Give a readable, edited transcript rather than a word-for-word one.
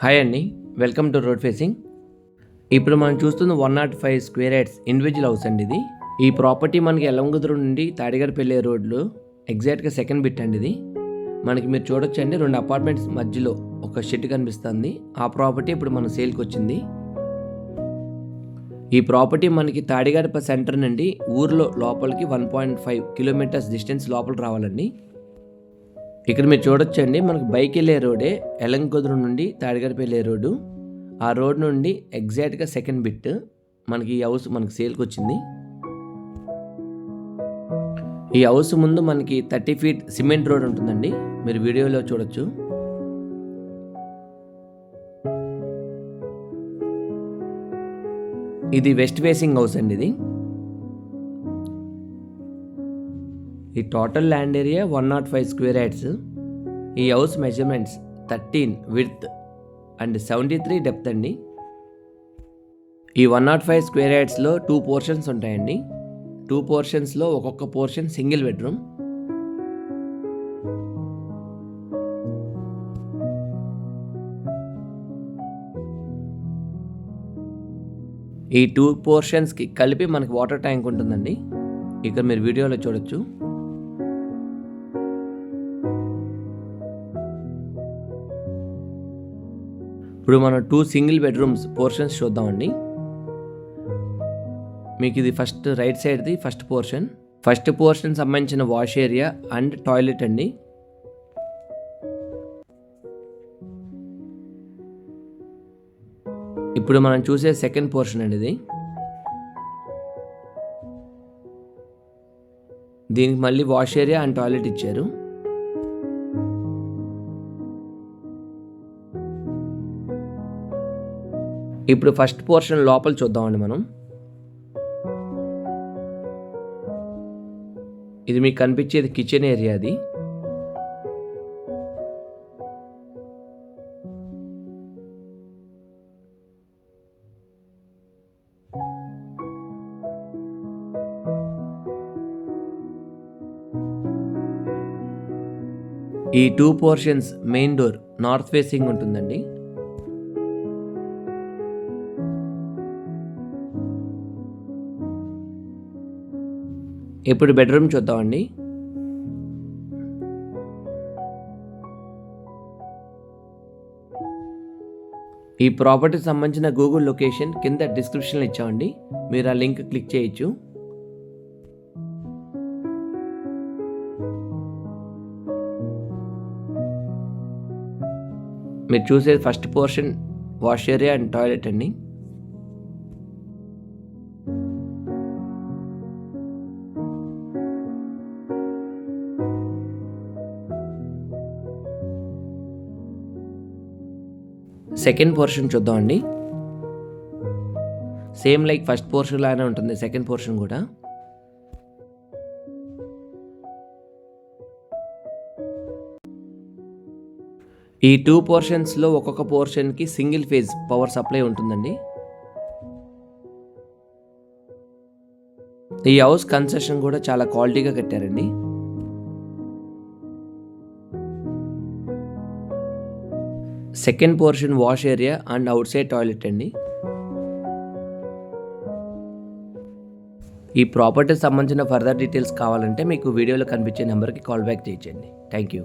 Hi అండి, welcome to road facing. ఇప్పుడు మనం చూస్తున్న 105 స్క్వేర్ యార్డ్స్ ఇండివిజువల్ హౌస్ అండి ఇది. ఈ ప్రాపర్టీ మనకి ఎలంగుదురు నుండి తాడిగడపల్లి రోడ్లో ఎగ్జాక్ట్గా సెకండ్ బిట్ అండి ఇది. మనకి మీరు చూడొచ్చండి, 2 అపార్ట్మెంట్స్ మధ్యలో ఒక షెడ్ కనిపిస్తుంది. ఆ ప్రాపర్టీ ఇప్పుడు మన సేల్కి వచ్చింది. ఈ ప్రాపర్టీ మనకి తాడిగడప సెంటర్ నుండి ఊర్లో లోపలికి 1.5 కిలోమీటర్స్ డిస్టెన్స్ లోపల రావాలండి. ఇక్కడ మీరు చూడొచ్చండి, మనకు బైక్ వెళ్ళే రోడే ఎలంకుదురు నుండి తాడిగడప వెళ్ళే రోడ్డు. ఆ రోడ్ నుండి ఎగ్జాక్ట్గా సెకండ్ బిట్ మనకి ఈ హౌస్ మనకి సేల్కి వచ్చింది. ఈ హౌస్ ముందు మనకి 30 ఫీట్ సిమెంట్ రోడ్ ఉంటుందండి, మీరు వీడియోలో చూడొచ్చు. ఇది వెస్ట్ ఫేసింగ్ హౌస్ అండి ఇది. ఈ total land area 105 square yards. ఈ house measurements 13 width and 73 depth అండి. ఈ 105 స్క్వేర్ యార్డ్స్లో 2 పోర్షన్స్ ఉంటాయండి. 2 పోర్షన్స్లో ఒక్కొక్క పోర్షన్ సింగిల్ బెడ్రూమ్. ఈ 2 పోర్షన్స్కి కలిపి మనకి వాటర్ ట్యాంక్ ఉంటుందండి, ఇక్కడ మీరు వీడియోలో చూడొచ్చు. ఇప్పుడు మనం 2 సింగిల్ బెడ్రూమ్స్ పోర్షన్స్ చూద్దామండి. మీకు ఇది ఫస్ట్ రైట్ సైడ్ది ఫస్ట్ పోర్షన్ సంబంధించిన వాష్ ఏరియా అండ్ టాయిలెట్ అండి. ఇప్పుడు మనం చూసే సెకండ్ పోర్షన్ అండి ఇది. దీనికి మళ్ళీ వాష్ ఏరియా అండ్ టాయిలెట్ ఇచ్చారు. ఇప్పుడు ఫస్ట్ పోర్షన్ లోపల చూద్దామండి మనం. ఇది మీకు కనిపించేది కిచెన్ ఏరియా. అది ఈ 2 portions main door north facing ఉంటుందండి. ఇప్పుడు బెడ్రూమ్ చూద్దామండి. ఈ ప్రాపర్టీకి సంబంధించిన గూగుల్ లొకేషన్ కింద డిస్క్రిప్షన్లో ఇచ్చామండి, మీరు ఆ లింక్ క్లిక్ చేయొచ్చు. మీరు చూసేది first portion wash area and toilet అండి. సెకండ్ పోర్షన్ చూద్దామండి. సేమ్ లైక్ ఫస్ట్ పోర్షన్ లానే ఉంటుంది సెకండ్ పోర్షన్ కూడా. ఈ 2 పోర్షన్స్లో ఒక్కొక్క పోర్షన్కి సింగిల్ ఫేజ్ పవర్ సప్లై ఉంటుందండి. ఈ హౌస్ కన్స్ట్రక్షన్ కూడా చాలా క్వాలిటీగా కట్టారండి. Second portion wash area and outside toilet అండి. ఈ ప్రాపర్టీకి సంబంధించిన ఫర్దర్ డీటెయిల్స్ కావాలంటే మీకు వీడియోలో కనిపించే నెంబర్కి కాల్ బ్యాక్ చేయండి. Thank you.